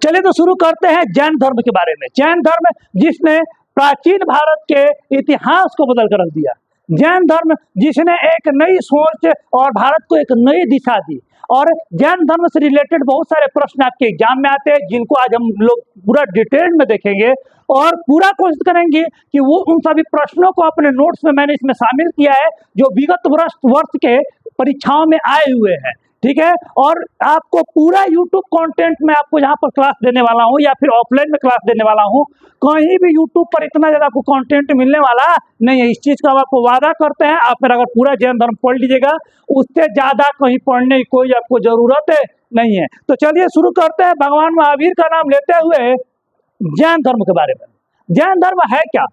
चलिए तो शुरू करते हैं जैन धर्म के बारे में। जैन धर्म जिसने प्राचीन भारत के इतिहास को बदल कर रख दिया, जैन धर्म जिसने एक नई सोच और भारत को एक नई दिशा दी। और जैन धर्म से रिलेटेड बहुत सारे प्रश्न आपके एग्जाम में आते हैं, जिनको आज हम लोग पूरा डिटेल में देखेंगे और पूरा कोशिश करेंगे कि वो उन सभी प्रश्नों को अपने नोट्स में मैंने इसमें शामिल किया है जो विगत वर्ष के परीक्षाओं में आए हुए हैं। ठीक है, और आपको पूरा YouTube कंटेंट में आपको यहाँ पर क्लास देने वाला हूँ या फिर ऑफलाइन में क्लास देने वाला हूँ। कहीं भी YouTube पर इतना ज़्यादा आपको कंटेंट मिलने वाला नहीं है, इस चीज़ का आपको वादा करते हैं। आप मेरा अगर पूरा जैन धर्म पढ़ लीजिएगा, उससे ज़्यादा कहीं पढ़ने की कोई आपको ज़रूरत नहीं है। तो चलिए शुरू करते हैं भगवान महावीर का नाम लेते हुए जैन धर्म के बारे में। जैन धर्म है क्या?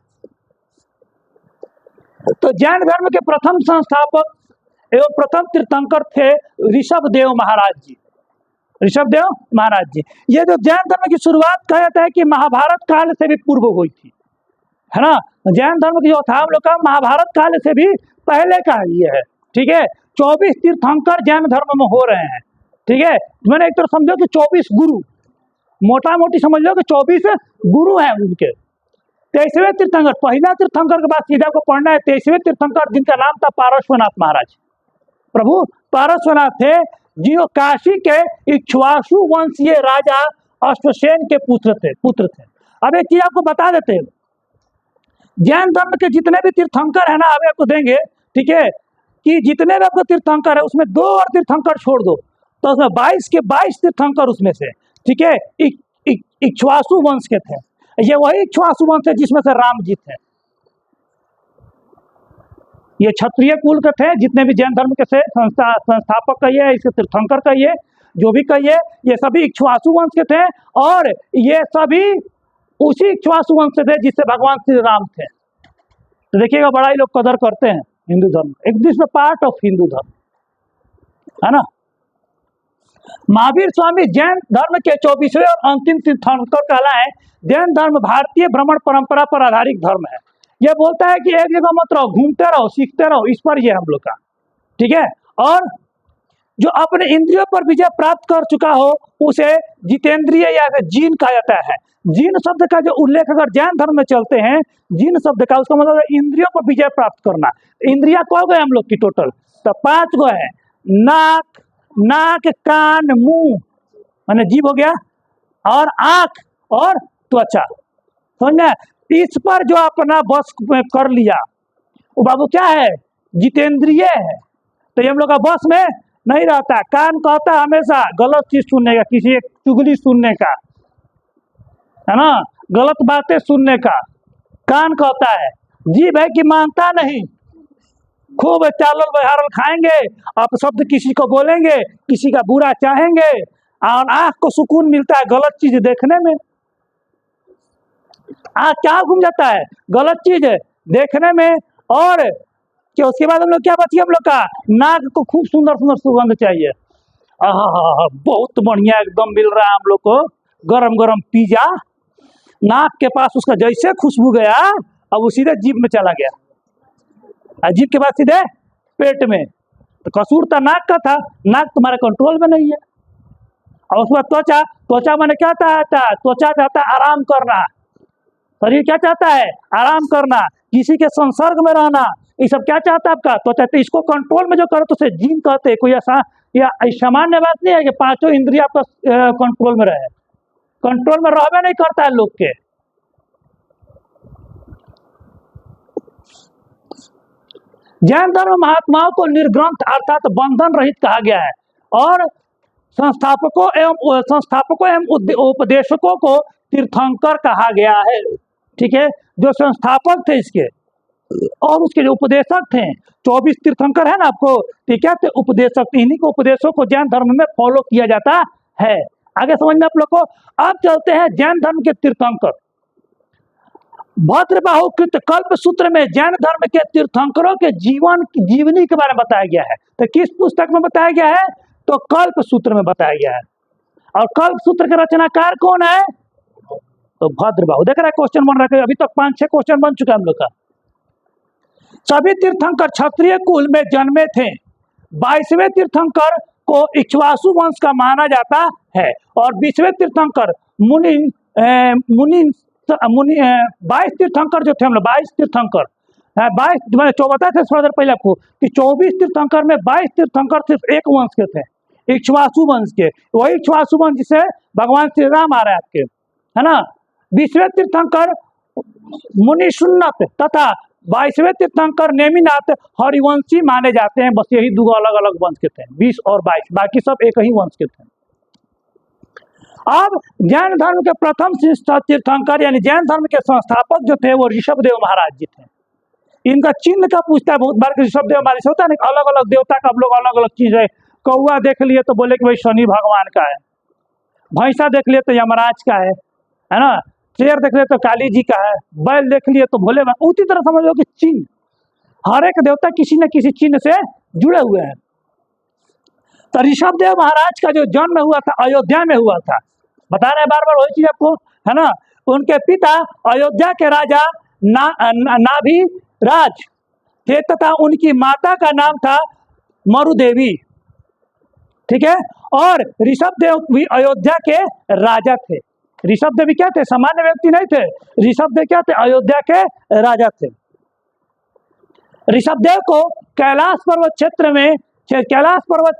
तो जैन धर्म के प्रथम संस्थापक एवं प्रथम तीर्थंकर थे ऋषभदेव महाराज जी। ऋषभदेव महाराज जी, ये जो जैन धर्म की शुरुआत कहा जाता है कि महाभारत काल से भी पूर्व हुई थी, है ना। जैन धर्म की जो था हम लोग का महाभारत काल से भी पहले का ये है। ठीक है, 24 तीर्थंकर जैन धर्म में हो रहे हैं। ठीक है, मैंने एक तरह समझो कि 24 गुरु, मोटा मोटी समझ लो कि 24 गुरु हैं उनके। 23वें तीर्थंकर, पहला तीर्थंकर के बाद सीधा को पढ़ना है 23वें तीर्थंकर, जिनका नाम था पारश्वनाथ महाराज। प्रभु पारश्वनाथ थे जो काशी के इक्ष्वाकु वंशीय राजा अश्वसेन के पुत्र थे। अब एक चीज आपको बता देते हैं, जैन धर्म के जितने भी तीर्थंकर है ना, अब आपको देंगे, ठीक है, कि जितने भी आपको तीर्थंकर है उसमें 2 और तीर्थंकर छोड़ दो तो उसमें 22 के 22 तीर्थंकर उसमें से, ठीक है, इक्ष्वाकु वंश के थे। ये वही इक्ष्वाकु वंश है जिसमें से राम जी थे। ये क्षत्रिय कुल के थे, जितने भी जैन धर्म के थे, संस्थापक कहिए, इसके तीर्थंकर कहिए, जो भी कहिए, ये सभी इक्ष्वाकु वंश के थे। और ये सभी उसी इक्ष्वाकु वंश से थे जिससे भगवान श्री राम थे। तो देखिएगा, बड़ा ही लोग कदर करते हैं हिंदू धर्म, एक दिस में पार्ट ऑफ हिंदू धर्म, है ना। महावीर स्वामी जैन धर्म के 24वें और अंतिम तीर्थंकर कहलाए। जैन धर्म भारतीय भ्रमण परंपरा पर आधारित धर्म है। यह बोलता है कि एक जगह मत रहो, घूमते रहो, सीखते रहो, इस पर ये हम लोग का, ठीक है। और जो अपने इंद्रियों पर विजय प्राप्त कर चुका हो उसे जितेंद्रिय या जीन कहा जाता है। जीन शब्द का जो उल्लेख अगर जैन धर्म में चलते हैं, जीन शब्द का उसका मतलब है इंद्रियों पर विजय प्राप्त करना। इंद्रिया को हो गए हम लोग की टोटल, तो 5 गो है, नाक, कान, मुंह माने जीभ हो गया, और आंख और त्वचा, समझना। इस पर जो अपना बस कर लिया वो बाबू क्या है? जितेंद्रिय है। तो ये हम लोग का बस में नहीं रहता। कान कहता है हमेशा गलत चीज सुनने का, किसी एक चुगली सुनने का, है ना, गलत बातें सुनने का कान कहता है। जीभ है कि मानता नहीं, खूब चावल बहारल खाएंगे, आप शब्द किसी को बोलेंगे, किसी का बुरा चाहेंगे। और आंख को सुकून मिलता है गलत चीज देखने में। आंख क्या घूम जाता है? गलत चीज देखने में। और क्या उसके बाद हम लोग क्या बचिए, हम लोग का नाक को खूब सुंदर सुंदर सुगंध चाहिए। बहुत बढ़िया एकदम मिल रहा है हम लोग को गरम गरम पिज्जा, नाक के पास उसका जैसे खुशबू गया अब वो सीधे जीभ में चला गया, जीभ के बाद सीधे पेट में। तो कसूर तो नाक का था, नाक तुम्हारे कंट्रोल में नहीं है। और उसके बाद त्वचा मैंने क्या चाहता है? त्वचा चाहता है आराम करना। शरीर क्या चाहता है? आराम करना, किसी के संसर्ग में रहना, ये सब क्या चाहता है आपका? त्वचा। तो इसको कंट्रोल में जो करो तो उसे जीन कहते हैं। कोई ऐसा या सामान्य बात नहीं है कि 5 इंद्रिय आपका कंट्रोल में रहे। कंट्रोल में रहबे नहीं करता है लोग के। जैन धर्म महात्माओं को निर्ग्रंथ अर्थात बंधन रहित कहा गया है और संस्थापकों एवं उपदेशकों को तीर्थंकर कहा गया है। ठीक है, जो संस्थापक थे इसके और उसके जो उपदेशक थे, 24 तीर्थंकर है ना आपको, ठीक है, तो उपदेशक, इन्हीं को उपदेशों को जैन धर्म में फॉलो किया जाता है। आगे समझ में आप लोग को। अब चलते हैं जैन धर्म के तीर्थंकर। भद्रबाहुकृत कल्प सूत्र में जैन धर्म के तीर्थंकरों के जीवनी के बारे में बताया गया है। तो किस पुस्तक में बताया गया है? तो कल्प सूत्र में बताया गया है। और कल्प सूत्र के रचनाकार कौन है? तो भद्रबाहु। देख रहा है क्वेश्चन बन रहा है, अभी तक 5-6 क्वेश्चन बन चुका है हम लोग का। सभी तीर्थंकर क्षत्रिय कुल में जन्मे थे। 22वें तीर्थंकर को इक्ष्वाकु वंश का माना जाता है। और 20वें तीर्थंकर मुनि मुनि मुनि 22 तीर्थंकर जो थे, हम लोग 22 तीर्थंकर, 22 मैंने 24 थे थोड़ा देर पहले आपको कि 24 तीर्थंकर में 22 तीर्थंकर सिर्फ एक वंश के थे, इक्ष्वाकु वंश के। वही इक्ष्वाकु वंश जिसे भगवान श्री राम आ रहे हैं आपके, है ना। 20वें तीर्थंकर मुनि सुन्नत तथा 22वें तीर्थंकर नेमिनाथ हरिवंशी माने जाते हैं। बस यही दो अलग अलग वंश के थे, 20 और 22, बाकी सब एक ही वंश के थे। अब जैन धर्म के प्रथम तीर्थंकर यानी जैन धर्म के संस्थापक जो थे वो ऋषभदेव महाराज जी थे। इनका चिन्ह का पूछता है बहुत बार कि ऋषभदेव महाराज से होता है ना, अलग अलग देवता का आप लोग अलग अलग चीज है। कौआ देख लिए तो बोले कि भाई शनि भगवान का है, भैंसा देख लिए तो यमराज का है ना, शेर देख लिए तो काली जी का है, बैल देख लिए तो भोले बाबा। उसी तरह समझ लो कि चिन्ह, हर एक देवता किसी न किसी चिन्ह से जुड़े हुए हैं। तो ऋषभदेव महाराज का जो जन्म हुआ था अयोध्या में हुआ था, बता रहे हैं बार बार वही चीज आपको, है ना। उनके पिता अयोध्या के राजा नाभिराज थे तथा उनकी माता का नाम था मरुदेवी, ठीक है। और ऋषभदेव भी अयोध्या के राजा थे। ऋषभदेव क्या थे, सामान्य व्यक्ति नहीं थे, ऋषभदेव क्या थे, अयोध्या के राजा थे। ऋषभदेव को कैलाश पर्वत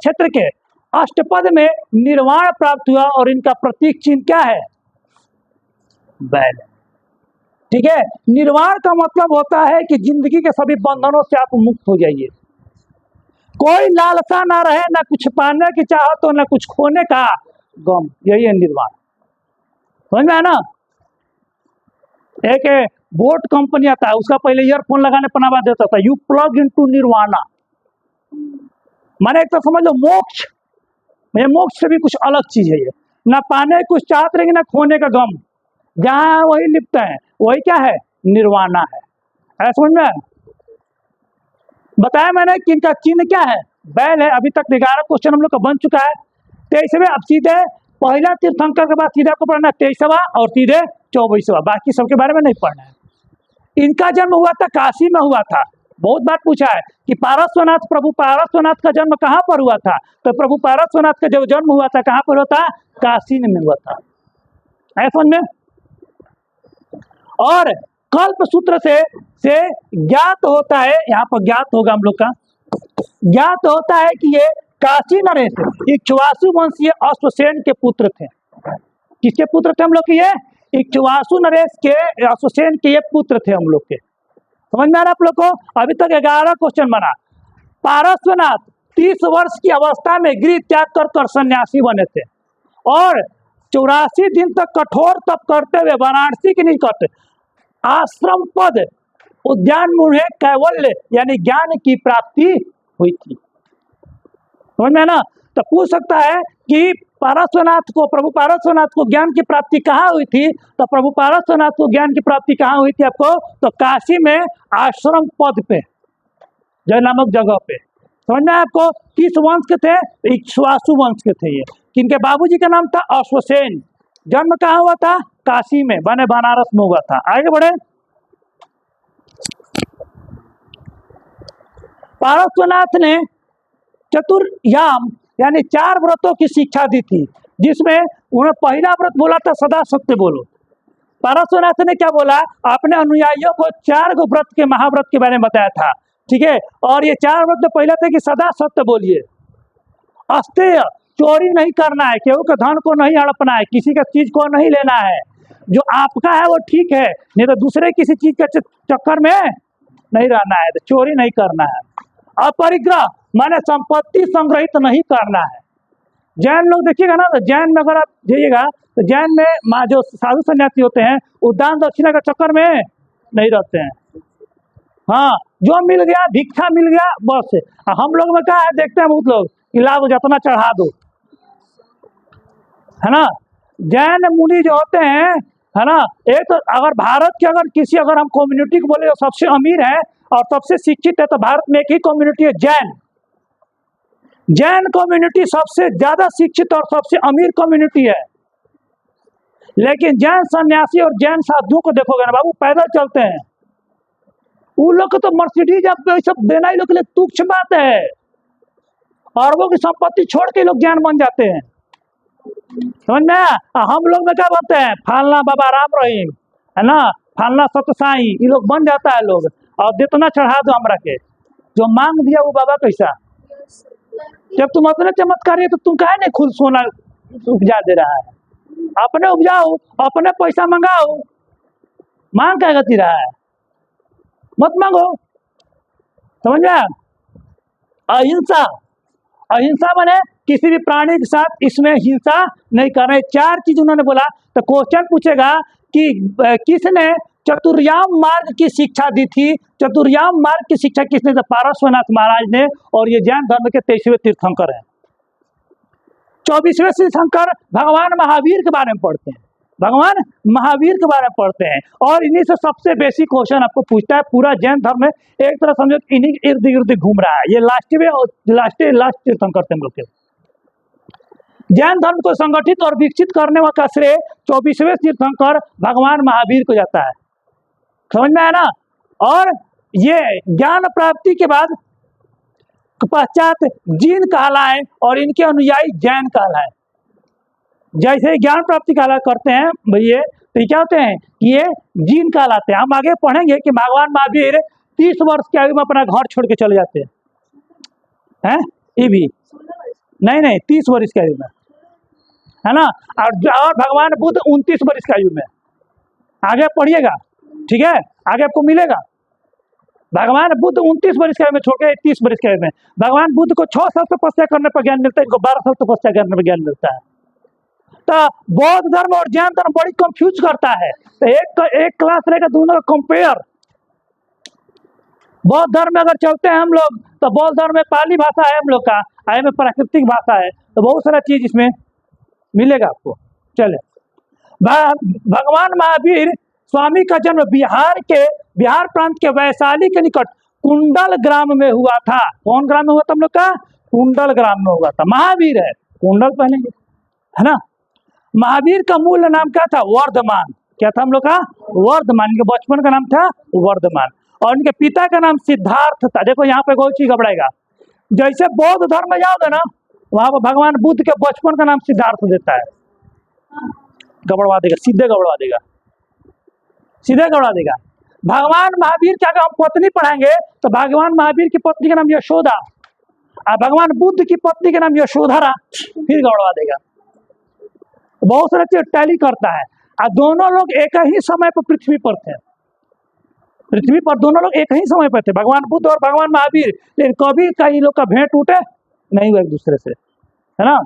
क्षेत्र के अष्टपद में निर्वाण प्राप्त हुआ और इनका प्रतीक चिन्ह क्या है, बैल, ठीक है। निर्वाण का मतलब होता है कि जिंदगी के सभी बंधनों से आप मुक्त हो जाइए, कोई लालसा ना रहे, ना कुछ पाने की चाहत हो, ना कुछ खोने का गम, यही है निर्वाण। समझ में है ना। एक बोट कंपनी आता है, उसका पहले ईयरफोन लगाने पर नवा देता था, यू प्लग इनटू निर्वाणा, माने एक तो समझ लो मोक्ष, ये मोक्ष से भी कुछ अलग चीज है ये, ना पाने कुछ चाहत रहेंगे ना खोने का गम, जहाँ वही लिपते हैं वही क्या है, निर्वाणा है। ऐसा समझ में बताया मैंने कि इनका चिन्ह क्या है, बैल है। अभी तक 11 क्वेश्चन हम लोग का बन चुका है। 23वें अब सीधे पहला तीर्थंकर के बाद सीधे आपको पढ़ना 23वां और सीधे 24वां, बाकी सबके बारे में नहीं पढ़ना है। इनका जन्म हुआ था काशी में हुआ था। बहुत बार पूछा है कि पारस्वनाथ, प्रभु पारस्वनाथ का जन्म कहाँ पर हुआ था, तो प्रभु पारस्वनाथ का जो जन्म हुआ था कहाँ पर हुआ था, काशी में हुआ था। ऐसा समझ में। और कल्प सूत्र से ज्ञात होता है, यहाँ पर ज्ञात होगा हम लोग का, ज्ञात होता है कि ये काशी नरेश इक्ष्वाकु वंशीय अश्वसेन के पुत्र थे। किसके पुत्र थे हम लोग के, ये इक्ष्वाकु नरेश के अश्वसेन के ये पुत्र थे हम लोग के। समझ में आ रहा आप लोग को। अभी तक 11 क्वेश्चन बना। पारस्वनाथ 30 वर्ष की अवस्था में गृह त्याग कर सन्यासी बने थे और 84 दिन तक कठोर तप करते हुए वाराणसी के निकट आश्रम पद उद्यान में कैवल्य यानी ज्ञान की प्राप्ति हुई थी। समझ में ना। तो पूछ सकता है कि प्रभु पारस्वनाथ को ज्ञान की प्राप्ति कहाँ हुई थी, तो प्रभु पारस्वनाथ को ज्ञान की प्राप्ति कहाँ हुई थी आपको, तो काशी में आश्रम पद पे, जय नामक जगह पे। समझ में आपको। किस वंश के थे, इक्ष्वाकु वंश के थे ये। किनके बाबूजी का नाम था अश्वसेन। जन्म कहाँ हुआ था, काशी में, बने बनारस में हुआ था। आगे बढ़े। पारस्वनाथ ने चतुर्याम यानी 4 व्रतों की शिक्षा दी थी, जिसमें उन्होंने पहला व्रत बोला था सदा सत्य बोलो। पारस्वनाथ ने क्या बोला, अपने अनुयायियों को 4 व्रत के महाव्रत के बारे में बताया था, ठीक है। और ये 4 व्रत तो पहला था कि सदा सत्य बोलिए, अस्तेय चोरी नहीं करना है, केहू के धन को नहीं हड़पना है, किसी का चीज को नहीं लेना है, जो आपका है वो ठीक है, नहीं तो दूसरे किसी चीज के चक्कर में नहीं रहना है, तो चोरी नहीं करना है। अपरिग्रह माने संपत्ति संग्रहित नहीं करना है। जैन लोग देखिएगा ना, तो जैन में अगर आप जाइएगा तो जैन में जो साधु सन्यासी होते हैं वो दान दक्षिणा के चक्कर में नहीं रहते हैं। हाँ, जो मिल गया भिक्षा मिल गया बस। हम लोग में क्या है, देखते हैं बहुत लोग इलाज जितना चढ़ा दो, है ना। जैन मुनि जो होते हैं, है ना, एक तो अगर भारत के अगर किसी अगर हम कम्युनिटी को बोले जो सबसे अमीर है और सबसे शिक्षित है, तो भारत में एक ही कम्युनिटी है, जैन। जैन कम्युनिटी सबसे ज्यादा शिक्षित और सबसे अमीर कम्युनिटी है। लेकिन जैन सन्यासी और जैन साधुओं को देखोगे ना बाबू, पैदल चलते हैं। उन लोग को तो मर्सिडीज सब देना ही लोग के लिए तुच्छ बात है। अरबों की संपत्ति छोड़ के लोग जैन बन जाते हैं, समझ में आया? हम लोग में क्या बनते हैं, फालना बाबा राम रहीम, है ना, फालना सत्य साई, ये लोग बन जाता है लोग। और जितना चढ़ा दो हमरा के, जो मांग दिया वो बाबा कैसा। जब तुम अपने चमत्कारी है तो तुम काहे नहीं खुद सोना उपजा दे रहा है? अपने उपजाओ, अपने पैसा मंगाओ, मांग क्या गति रहा है, मत मांगो, समझ में आया? अहिंसा, अहिंसा माने किसी भी प्राणी के साथ इसमें हिंसा नहीं करना। 4 चीज उन्होंने बोला। तो क्वेश्चन पूछेगा कि किसने चतुर्याम मार्ग की शिक्षा दी थी? चतुर्याम मार्ग की शिक्षा किसने? तो पारसनाथ महाराज ने। और ये जैन धर्म के 23वें तीर्थंकर हैं। 24वें तीर्थंकर भगवान महावीर के बारे में पढ़ते हैं, भगवान महावीर के बारे में पढ़ते हैं। और इन्हीं से सबसे बेसिक क्वेश्चन आपको पूछता है। पूरा जैन धर्म में एक तरह समझो इन्हीं इर्द गिर्द घूम रहा है। ये लास्ट तीर्थंकर थे हम लोग के। जैन धर्म को संगठित और विकसित करने का श्रेय 24वें तीर्थंकर भगवान महावीर को जाता है, समझ में आया ना? और ये ज्ञान प्राप्ति के बाद पश्चात जीन कहलाए और इनके अनुयायी जैन कहलाए। जैसे ही ज्ञान प्राप्ति कहला करते हैं भैया, तो ये क्या होते हैं कि ये जीन कहलाते हैं। हम आगे पढ़ेंगे कि भगवान महावीर 30 वर्ष की आयु में अपना घर छोड़ के चले जाते हैं, ये भी नहीं 30 वर्ष की आयु में, है ना? और भगवान बुद्ध 29 वर्ष की आयु में। आगे पढ़िएगा, ठीक है, आगे आपको मिलेगा। भगवान बुद्ध 29 वर्ष की आयु में छोड़ के 30 वर्ष की आयु में। भगवान बुद्ध को 6 साल तपस्या करने पर ज्ञान मिलता है, इनको 12 साल तपस्या करने पर ज्ञान मिलता है। तो बौद्ध धर्म और जैन धर्म बड़ी कंफ्यूज करता है। तो एक क्लास रहेगा दोनों का कंपेयर। बौद्ध धर्म में अगर चलते हैं हम लोग, तो बौद्ध धर्म में पाली भाषा है हम लोग का, आय में प्राकृतिक भाषा है, तो बहुत सारा चीज इसमें मिलेगा आपको। चले, भगवान महावीर स्वामी का जन्म बिहार प्रांत के वैशाली के निकट कुंडल ग्राम में हुआ था। कौन ग्राम में हुआ था हम लोग का? कुंडल ग्राम में हुआ था। महावीर है, कुंडल पहनेंगे, है ना? महावीर का मूल नाम क्या था? वर्धमान। क्या था हम लोग का? वर्धमान। इनके बचपन का नाम था वर्धमान। और इनके पिता का नाम सिद्धार्थ था। देखो यहाँ पे कोई चीज घबराएगा, जैसे बौद्ध धर्म में जाओगे ना, वहां पर भगवान बुद्ध के बचपन का नाम सिद्धार्थ देता है। गड़बड़ा देगा, सीधे गड़बड़ा देगा, सीधे गड़बड़ा देगा। भगवान महावीर क्या, हम पत्नी पढ़ाएंगे तो भगवान महावीर की पत्नी का नाम यशोदा, और भगवान बुद्ध की पत्नी का नाम यशोधरा, फिर गड़बड़ा देगा। बहुत सारा चीज टैली करता है। और दोनों लोग एक ही समय पर पृथ्वी पर थे, पृथ्वी पर दोनों लोग एक ही समय पर थे, भगवान बुद्ध और भगवान महावीर। लेकिन कभी कई लोग का भेंट टूटे नहीं हुआ एक दूसरे से, है ना?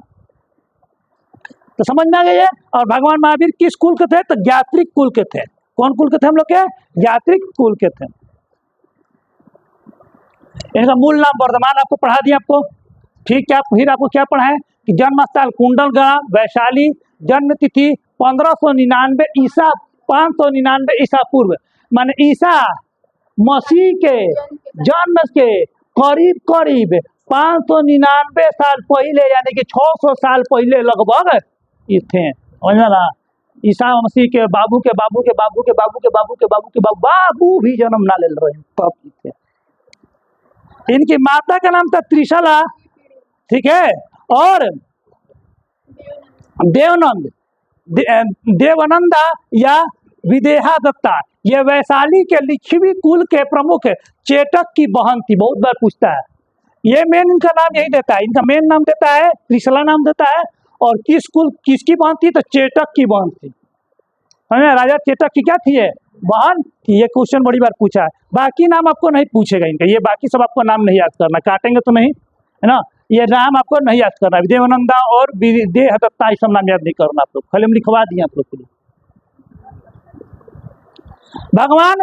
तो समझ में आ गई है। और भगवान महावीर किस कुल के थे? तो ज्ञात्रिक कुल के थे। कौन कुल के थे हम लोग के? ज्ञात्रिक कुल के थे। इनका मूल नाम वर्धमान आपको पढ़ा दिया आपको, ठीक है। फिर आपको क्या पढ़ा है कि जन्म स्थल कुंडल ग्राम वैशाली, जन्म तिथि 1599 ईसा, 599 ईसा पूर्व, माने ईसा मसीह के जन्म के करीब 599 साल पहले, यानी कि 600 साल पहले लगभग ये थे। ना, ईसा मसीह के बाबू के बाबू के बाबू के बाबू के बाबू के बाबू के बाबू भी जन्म ना ले रहे तब थे। इनकी माता का नाम था त्रिशला, ठीक है, और देवानंदा या विदेहा दत्ता, ये वैशाली के लिच्छवी कुल के प्रमुख चेटक की बहन थी। बहुत बार पूछता है, ये मेन इनका नाम यही देता है, इनका मेन नाम देता है त्रिशला नाम देता है। और किस कुल किसकी बहन थी? तो चेटक की बहन थी। राजा चेटक की क्या थी? ये बहन थी। ये क्वेश्चन बड़ी बार पूछा है। बाकी नाम आपको नहीं पूछेगा इनका, ये बाकी सब आपको नाम नहीं याद करना, काटेंगे तो नहीं, है ना? ये नाम आपको नहीं याद करना, देवानंदा और विदेह दत्ता, सब नाम याद नहीं करना आप लोग, खाली हम लिखवा दिए आप लोग के लिए। भगवान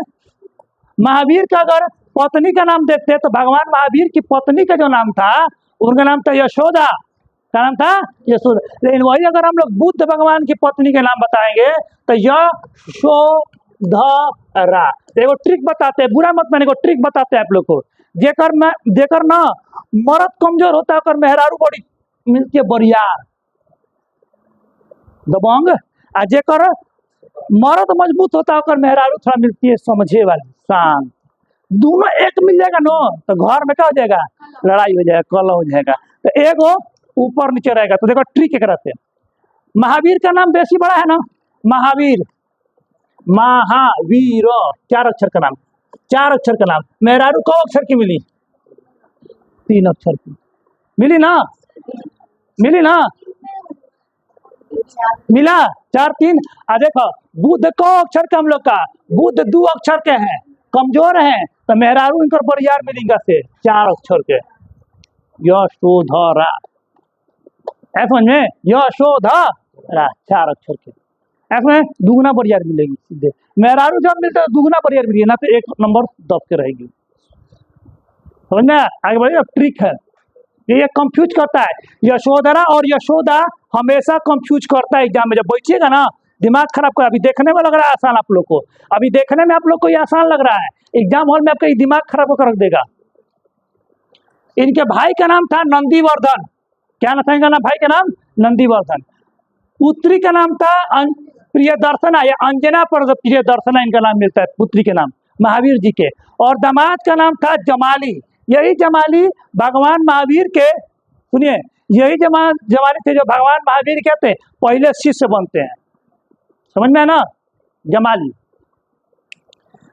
महावीर का अगर पत्नी का नाम देखते हैं तो भगवान महावीर की पत्नी का जो नाम था उनका नाम था यशोदा। क्या नाम था? यशोदा। लेकिन वही अगर हम लोग बुद्ध भगवान की पत्नी के नाम बताएंगे तो यशोधरा। देखो ट्रिक बताते हैं, बुरा मत मानिए, ट्रिक बताते हैं आप लोग को। जेकर ना मर्द कमजोर होता है और मेहरारू बड़ी मिलती है बरियार दबंग, आ जेकर मर्द मजबूत होता है और मेहरारू थोड़ा मिलती है समझे वाली शांत। दोनों एक मिल जाएगा नो तो घर में क्या हो जाएगा? लड़ाई हो जाएगा, कलह हो जाएगा। तो एगो ऊपर नीचे रहेगा। तो देखो ट्री के रहते हैं। महावीर का नाम बेसी बड़ा है ना, महावीर, महावीर, 4 अक्षर का नाम, 4 अक्षर का नाम। मेहरारू कौ अक्षर की मिली? 3 अक्षर की मिली ना, मिली ना, मिला 4 3। देखो बुद्ध कौ अक्षर का हम लोग का, बुद्ध 2 अक्षर के हैं, कमजोर हैं, तो मेहरारू इनकर बरियार मिलेंगे से 4 अक्षर के। यशोधरा, समझ में, यशोधरा 4 अक्षर के, ऐसे दुगुना बरियार मिलेगी सीधे। मेहरारू जब मिलता है दुगुना बरियार मिलेगी ना, तो 1 नंबर दब के रहेगी। समझ में? आगे बढ़िए। ट्रिक है ये कंफ्यूज करता है, यशोधरा और यशोदा हमेशा कंफ्यूज करता है एग्जाम में। जब बैठिएगा ना दिमाग खराब कर। अभी देखने में लग रहा है आसान आप लोग को, अभी देखने में आप लोग को ये आसान लग रहा है, एग्जाम हॉल में आपका दिमाग खराब होकर रख देगा। इनके भाई का नाम था नंदीवर्धन। क्या नाम था इनका? नाम भाई का नाम नंदीवर्धन। पुत्री का नाम था प्रियदर्शना या अंजना प्रियदर्शना, इनका नाम मिलता है पुत्री के नाम महावीर जी के। और दामाद का नाम था जमाली। यही जमाली भगवान महावीर के, सुनिए, यही जमाली थे जो भगवान महावीर के थे पहले शिष्य बनते हैं। समझ में है ना? जमाली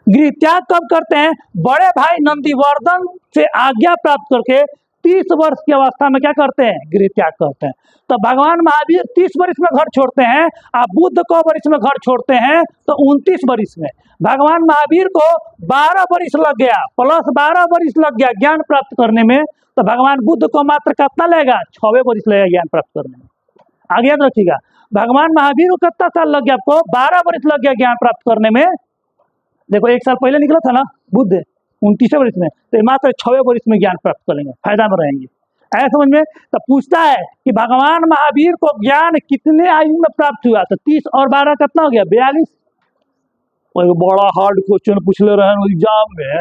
गृह त्याग कब करते हैं? बड़े भाई नंदीवर्धन से आज्ञा प्राप्त करके 30 वर्ष की अवस्था में क्या करते हैं? गृह त्याग करते हैं। तो भगवान महावीर 30 वर्ष में घर छोड़ते हैं, आप बुद्ध को वर्ष में घर छोड़ते हैं तो 29 वर्ष में। भगवान महावीर को 12 वर्ष लग गया, प्लस 12 वर्ष लग गया ज्ञान प्राप्त करने में। तो भगवान बुद्ध को मात्र कितना लगेगा? 6वें वर्ष लगेगा ज्ञान प्राप्त करने में। आगे याद रखिएगा, भगवान महावीर को कितना साल लग गया? आपको 12 वर्ष लग गया ज्ञान प्राप्त करने में। देखो 1 साल पहले निकला था ना बुद्ध, 29वें वर्ष में, तो मात्र 6वें वर्ष में ज्ञान प्राप्त करेंगे, फायदा में रहेंगे। ऐसा समझ में? तो पूछता है कि भगवान महावीर को ज्ञान कितने आयु में प्राप्त हुआ? तो 30 और 12 कितना हो गया? 42। बड़ा हार्ड क्वेश्चन पूछ ले रहे हैं एग्जाम में,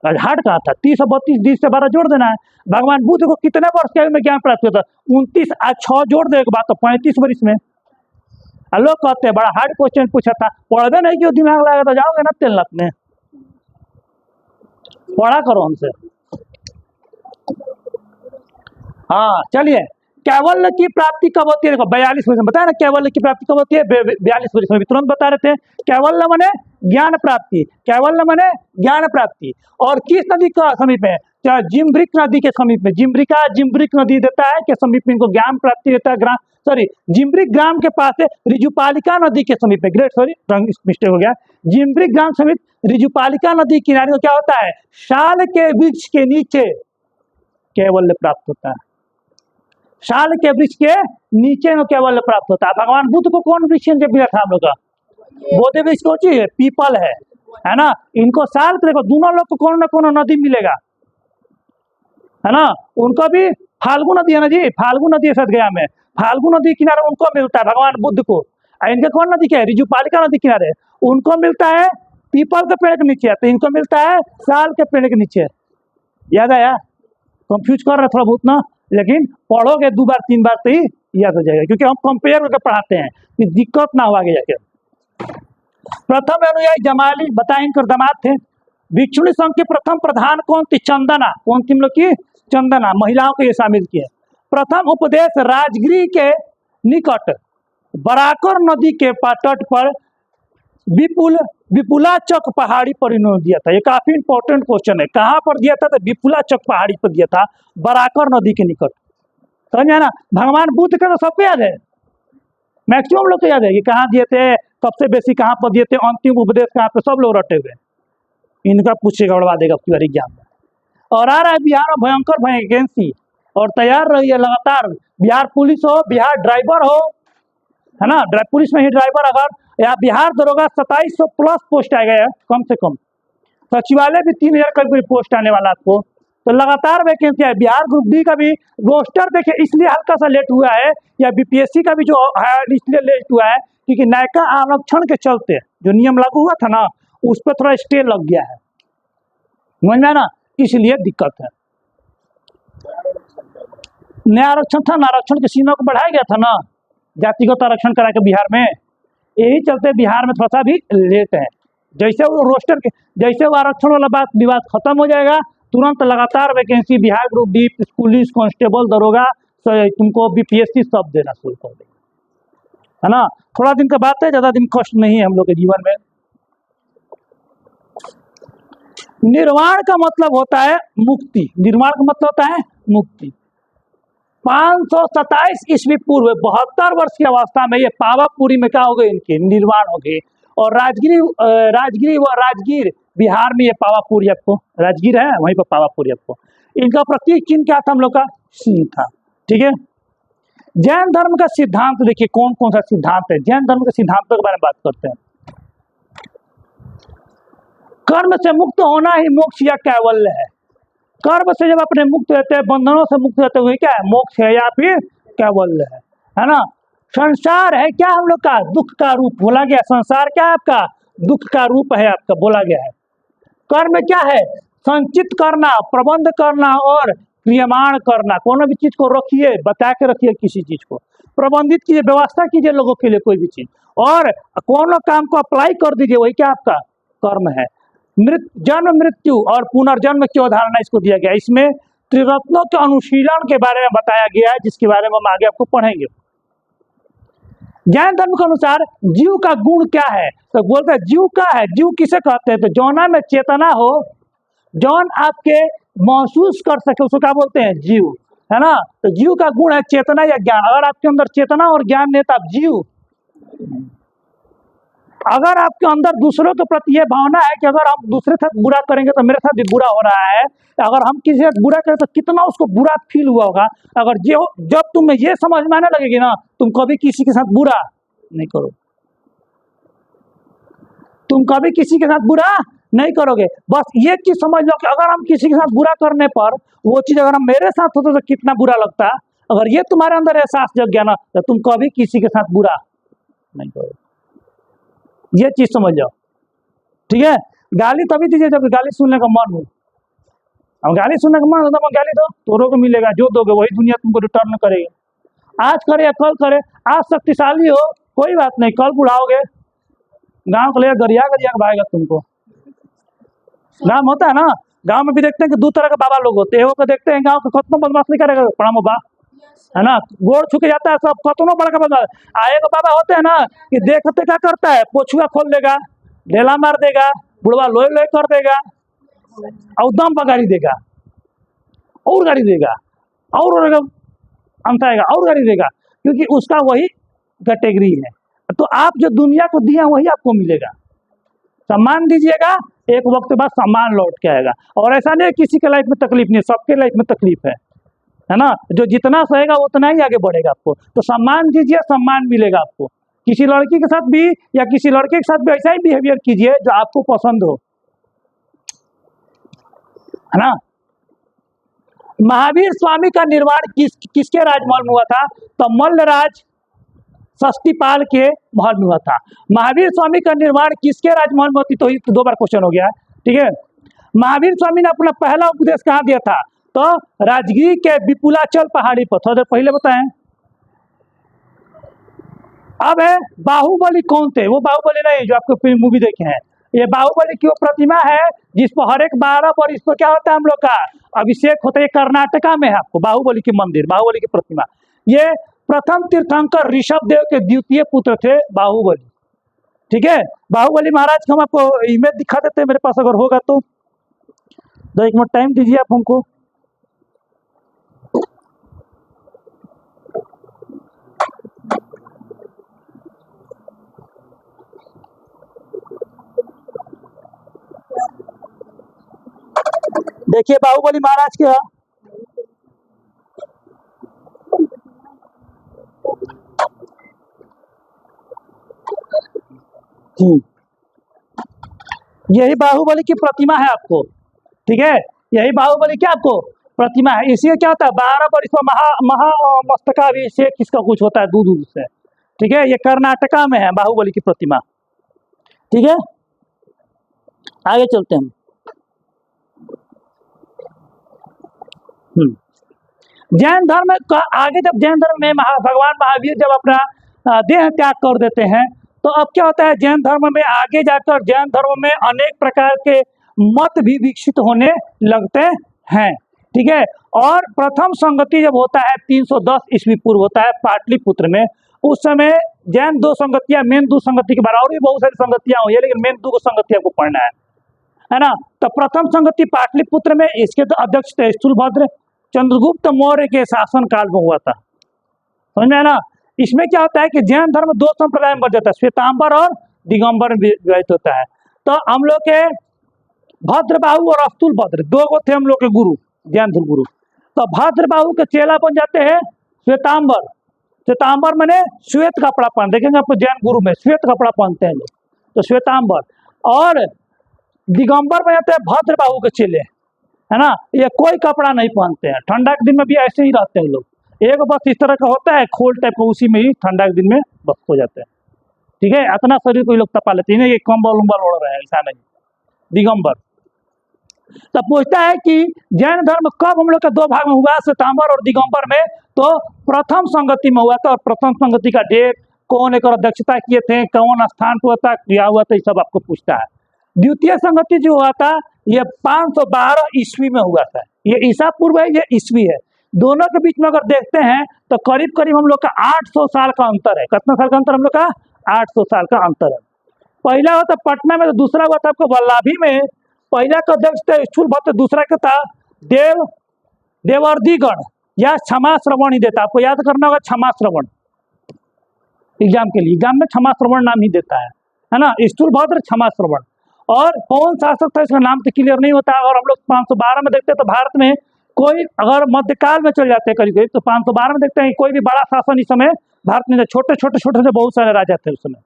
हार्ड कहा था? 30 और 32, 20 से 12 जोड़ देना है। भगवान बुद्ध को कितने वर्ष की आयु में ज्ञान प्राप्त हुआ था? 29 और 6 जोड़ देने के बाद तो 35 वर्ष में। लोग कहते हैं बड़ा हार्ड क्वेश्चन पूछा था, पढ़वे नहीं क्यों दिमाग लगा तो जाओगे ना तेल अपने, पढ़ा करो हमसे। हाँ चलिए, कैवल्य की प्राप्ति कब होती है? देखो 42 वर्ष में बताया ना कैवल्य की प्राप्ति कब होती है? 42 वर्ष में। तुरंत बता रहे थे, कैवल्य माने ज्ञान प्राप्ति, कैवल्य माने ज्ञान प्राप्ति। और किस नदी का समीप है? जिम्ब्रिक नदी के समीप में। जिम्ब्रिक नदी देता है के समीप में इनको ज्ञान प्राप्ति देता है। जिम्ब्रिक ग्राम के पास है रिजुपालिका नदी के समीप में। ग्रेट, सॉरी मिस्टेक हो गया। जिम्ब्रिक ग्राम समीप रिजुपालिका नदी किनारे को क्या होता है? शाल के वृक्ष के नीचे कैवल्य प्राप्त होता है। शाल के वृक्ष के नीचे में कैवल्य प्राप्त होता है। भगवान बुद्ध को कौन वृक्ष मिला था हम लोग का? बोधि वृक्ष कौन है? पीपल है ना। इनको साल देखो दोनों लोग को कौन ना कौन नदी मिलेगा, है ना। उनको भी फाल्गु नदी है ना जी, फाल्गु नदी है सद गया में, फाल्गु नदी किनारे उनको मिलता है भगवान बुद्ध को। इनके कौन नदी क्या है? रिजुपालिका नदी किनारे उनको मिलता है पीपल के पेड़ के नीचे, तो इनको मिलता है साल के पेड़ के नीचे। याद आया? कंफ्यूज कर रहे थोड़ा बहुत ना, लेकिन पढ़ोगे 2 बार 3 बार तो ही याद हो जाएगा, क्योंकि हम कंपेयर करके पढ़ाते हैं कि दिक्कत ना हो आगे जाके। प्रथम अनुयायी जमाली बताए, इनकर दामाद थे। भिक्षुणी संघ के प्रथम प्रधान कौन थी? चंदना। कौन थी हम लोग की? चंदना। महिलाओं को ये शामिल किए। प्रथम उपदेश राजगिरी के निकट बराकर नदी के तट पर विपुलाचक पहाड़ी पर इन्होंने दिया था। ये काफी इंपॉर्टेंट क्वेश्चन है। कहाँ पर दिया था? तो विपुलाचक पहाड़ी पर दिया था, बराकर नदी के निकट। समझ में ना? भगवान बुद्ध का तो सबको याद है, मैक्सिमम लोग को याद है कि कहाँ दिए थे, सबसे बेसी कहाँ पर दिए थे, अंतिम उपदेश कहाँ पे, सब लोग रटे हुए। इनका पूछेगा, उड़वा देगा पूरी एग्जाम में। और आ रहा है बिहार में भयंकर वैकेंसी, और तैयार रहिए लगातार। बिहार पुलिस हो, बिहार ड्राइवर हो, है ना, पुलिस में ही ड्राइवर, अगर या बिहार दरोगा 2700 प्लस पोस्ट आ गया कम से कम। सचिवालय भी 3000 करीब पोस्ट आने वाला आपको, तो लगातार वैकेंसी है। बिहार ग्रुप डी का भी रोस्टर देखिए इसलिए हल्का सा लेट हुआ है, या बीपीएससी का भी जो है इसलिए लेट हुआ है क्योंकि नायका आरक्षण के चलते जो नियम लागू हुआ था ना, उस पर थोड़ा स्टे लग गया है, समझ में ना, इसलिए दिक्कत है। नया आरक्षण था ना, आरक्षण की सीमा को बढ़ाया गया था ना, जातिगत आरक्षण करा के बिहार में, यही चलते बिहार में थोड़ा सा भी लेट है। जैसे वो रोस्टर के, जैसे वो आरक्षण वाला बात विवाद खत्म हो जाएगा तुरंत लगातार vacancy Bihar group D, police constable, दरोगा, तुमको बीपीएससी सब देना शुरू कर देंगे, है ना। थोड़ा दिन का बात है, ज़्यादा दिन कष्ट नहीं है हम लोग के जीवन में। निर्वाण का मतलब होता है मुक्ति, निर्वाण का मतलब होता है मुक्ति। 527 ईस्वी पूर्व 72 वर्ष की अवस्था में ये पावापुरी में क्या हो गए, इनके निर्वाण हो गए। और राजगीर बिहार में ये पावापुरी, आपको राजगीर है वहीं पर पावापुरी, आपको इनका प्रतीक चिन्ह क्या था हम लोग का, सिंह था। ठीक है, जैन धर्म का सिद्धांत देखिए कौन कौन सा सिद्धांत है। जैन धर्म के सिद्धांतों के बारे में बात करते हैं। कर्म से मुक्त होना ही मोक्ष या कैवल्य है। कर्म से जब अपने मुक्त रहते हैं, बंधनों से मुक्त रहते हुए क्या है, मोक्ष है या फिर कैवल्य है ना। संसार है क्या हम लोग का, दुख का रूप बोला गया। संसार क्या है आपका, दुख का रूप है आपका, बोला गया है। कर्म क्या है, संचित करना, प्रबंध करना और क्रियमाण करना। कोनो भी चीज को रखिए, बता के रखिए, किसी चीज को प्रबंधित कीजिए, व्यवस्था कीजिए लोगों के लिए कोई भी चीज, और कोनो काम को अप्लाई कर दीजिए, वही क्या आपका कर्म है। जन्म मृत्यु और पुनर्जन्म की अवधारणा इसको दिया गया है। इसमें त्रिरत्नों के अनुशीलन के बारे में बताया गया है, जिसके बारे में हम आगे आपको पढ़ेंगे। जैन धर्म के अनुसार जीव का गुण क्या है, तो बोलते हैं जीव का है, जीव किसे कहते हैं, तो जौना में चेतना हो, जौन आपके महसूस कर सके, उसको क्या बोलते हैं, जीव, है ना। तो जीव का गुण है चेतना या ज्ञान। अगर आपके अंदर चेतना और ज्ञान नहीं तो आप जीव। अगर आपके अंदर दूसरों के प्रति ये भावना है कि अगर हम दूसरे साथ बुरा करेंगे तो मेरे साथ भी बुरा हो रहा है, अगर हम किसी से बुरा करें तो कितना उसको बुरा फील हुआ होगा, अगर जब तुम्हें ये समझ में आने लगेगी ना, तुम कभी किसी के साथ बुरा नहीं करो, तुम कभी किसी के साथ बुरा नहीं करोगे। बस ये चीज समझ लो कि अगर हम किसी के साथ बुरा करने पर वो चीज अगर हम मेरे साथ होता तो कितना बुरा लगता, अगर ये तुम्हारे अंदर एहसास जग गया ना, तो तुम कभी किसी के साथ बुरा नहीं करोगे। ये चीज समझ जाओ, ठीक है। गाली तभी दीजिए जब गाली सुनने का मन हो। अब गाली सुनने का मन होता है, गाली दो, तोड़ो को मिलेगा, जो दोगे वही दुनिया तुमको रिटर्न करेगी। आज करे या कल करे, आज शक्तिशाली हो कोई बात नहीं, कल बुढ़ाओगे, गांव को लेकर गरिया गरिया भागेगा तुमको। गांव होता है ना, गांव में भी देखते हैं कि दो तरह के बाबा लोग होते हैं। वो को देखते हैं गांव को खत्म बदमाश नहीं करेगा, प्रणाम बाबा, है ना, गोड़ छुके जाता है सब, खत्म बड़ा बदमाश। आए को बाबा होते हैं ना कि देखते क्या करता है, पोछुआ खोल देगा, ढेला मार देगा, बुढ़वा लोहे लोहे कर देगा, और दम पर गाड़ी देगा, और गाड़ी देगा, और अंताएगा, और गाड़ी देगा, क्योंकि उसका वही कैटेगरी है। तो आप जो दुनिया को दिया वही आपको मिलेगा। सम्मान दीजिएगा, एक वक्त बाद सम्मान लौट के आएगा। और ऐसा नहीं किसी के लाइफ में तकलीफ नहीं, सबके लाइफ में तकलीफ है ना। जो जितना सहेगा उतना ही आगे बढ़ेगा आपको। तो सम्मान दीजिए, सम्मान मिलेगा आपको। किसी लड़की के साथ भी या किसी लड़के के साथ भी ऐसा ही बिहेवियर कीजिए जो आपको पसंद हो, है ना। महावीर स्वामी का निर्माण किसके राजमहल में हुआ था, तो मल्लराज षष्टिपाल के महल में हुआ था। महावीर स्वामी का निर्माण किसके राजमहल में होती, तो ये 2 बार क्वेश्चन हो गया, ठीक है। महावीर स्वामी ने अपना पहला उपदेश कहाँ दिया था, तो राजगीर के विपुलाचल पहाड़ी पर, थोड़ा देर पहले बताएं। अब है बाहुबली कौन थे, वो बाहुबली नहीं जो आपको फिल्म मूवी देखे हैं, ये बाहुबली की वो प्रतिमा है जिस पर हर एक 12 वर्ष पर क्या होता है, हम लोग का अभिषेक होता है। कर्नाटका में है आपको बाहुबली की मंदिर, बाहुबली की प्रतिमा। ये प्रथम तीर्थंकर ऋषभ देव के द्वितीय पुत्र थे बाहुबली, ठीक है। बाहुबली महाराज को हम आपको इमेज दिखा देते हैं, मेरे पास अगर होगा तो 1 मिनट टाइम दीजिए आप हमको। देखिए बाहुबली महाराज क्या, यही बाहुबली की प्रतिमा है आपको, ठीक है। यही बाहुबली क्या आपको प्रतिमा है। इसी क्या होता है 12 वर्ष पर महा मस्तकाभिषेक किसका कुछ होता है दूध से, ठीक है। ये कर्नाटका में है बाहुबली की प्रतिमा, ठीक है। आगे चलते हैं। जैन धर्म का आगे, जब जैन धर्म में भगवान महावीर जब अपना देह त्याग कर देते हैं, तो अब क्या होता है, जैन धर्म में आगे जाकर जैन धर्म में अनेक प्रकार के मत भी विकसित होने लगते हैं। ठीक है, और प्रथम संगति जब होता है 310 ईस्वी पूर्व होता है पाटलिपुत्र में, उस समय जैन दो संगतियां, मेन दो संगति के बारे और भी बहुत सारी संगतियां हुई है, लेकिन मेन दो संगतियां को पढ़ना है ना। तो प्रथम संगति पाटलिपुत्र में, इसके तो अध्यक्ष थे स्थूलभद्र, चंद्रगुप्त मौर्य के शासन काल में हुआ था, समझ में है ना। इसमें क्या होता है कि जैन धर्म दो संप्रदाय में बढ़ जाता है, श्वेतांबर और दिगंबर में विभाजित होता है। तो हम लोग के भद्रबाहु और स्थूलभद्र दो को थे हम लोग के गुरु, जैन धर्म गुरु। तो भद्रबाहु के चेला बन जाते हैं श्वेतांबर। श्वेतांबर मैंने श्वेत कपड़ा पहन, देखेंगे आपको जैन गुरु में श्वेत कपड़ा पहनते हैं लोग, तो श्वेतांबर। और दिगंबर बन जाते हैं भद्रबाहु के चेले, है ना। ये कोई कपड़ा नहीं पहनते हैं, ठंडा के दिन में भी ऐसे ही रहते हैं लोग, एक बस इस तरह का होता है खोल टाइप का, उसी में ही ठंडा के दिन में बस हो जाते हैं। ठीक है, इतना शरीर को लोग तपा लेते हैं, ये कंबल उम्बल ओढ़ रहे हैं, ऐसा नहीं। दिगंबर तब पूछता है कि जैन धर्म कब हम लोग के दो भाग में हुआ, श्वेतांबर और दिगंबर में। तो प्रथम संगति में हुआ था, और प्रथम संगति का डेट, कौन एक अध्यक्षता किए थे, कौन स्थान पर हुआ था, क्या हुआ था, ये सब आपको पूछता है। द्वितीय संगति जो हुआ था ये 512 ईस्वी में हुआ था, ये ईसा पूर्व है, ये ईस्वी है। दोनों के बीच में अगर देखते हैं तो करीब करीब हम लोग का 800 साल का अंतर है। कितना साल का अंतर हम लोग का? 800 साल का अंतर है। पहला हुआ था पटना में, तो दूसरा हुआ था आपको वल्लभी में। पहला का अध्यक्ष था स्थूलभद्र, दूसरा का था देवर्धिगण या क्षमा श्रवण ही देता, आपको याद करना होगा क्षमा श्रवण, एग्जाम के लिए एग्जाम में क्षमा श्रवण नाम ही देता है ना, स्थूलभद्र क्षमा श्रवण। और कौन शासक था इसका नाम तो क्लियर नहीं होता। और हम लोग 512 में देखते हैं तो भारत में कोई अगर मध्यकाल में चल जाते हैं करीब करीब, तो 512 में देखते हैं कोई भी बड़ा शासन इस समय भारत में, छोटे छोटे छोटे से बहुत सारे राजा थे उस समय।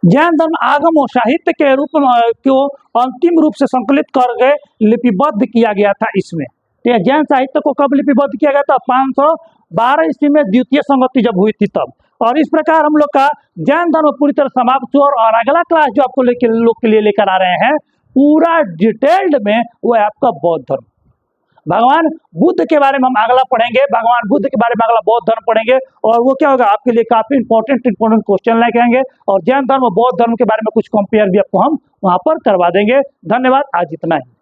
जैन धर्म आगम और साहित्य के रूप में को अंतिम रूप से संकलित करके लिपिबद्ध किया गया था इसमें। तो जैन साहित्य को कब लिपिबद्ध किया गया था? 512 ईस्वी में द्वितीय संगति जब हुई थी तब। और इस प्रकार हम लोग का जैन धर्म पूरी तरह समाप्त हुआ। और अगला क्लास जो आपको लोग के लिए लेकर आ रहे हैं पूरा डिटेल्ड में, वो है आपका बौद्ध धर्म। भगवान बुद्ध के बारे में हम अगला पढ़ेंगे, भगवान बुद्ध के बारे में अगला बौद्ध धर्म पढ़ेंगे। और वो क्या होगा आपके लिए काफी इंपॉर्टेंट क्वेश्चन लेके आएंगे। और जैन धर्म और बौद्ध धर्म के बारे में कुछ कंपेयर भी आपको हम वहां पर करवा देंगे। धन्यवाद, आज इतना ही।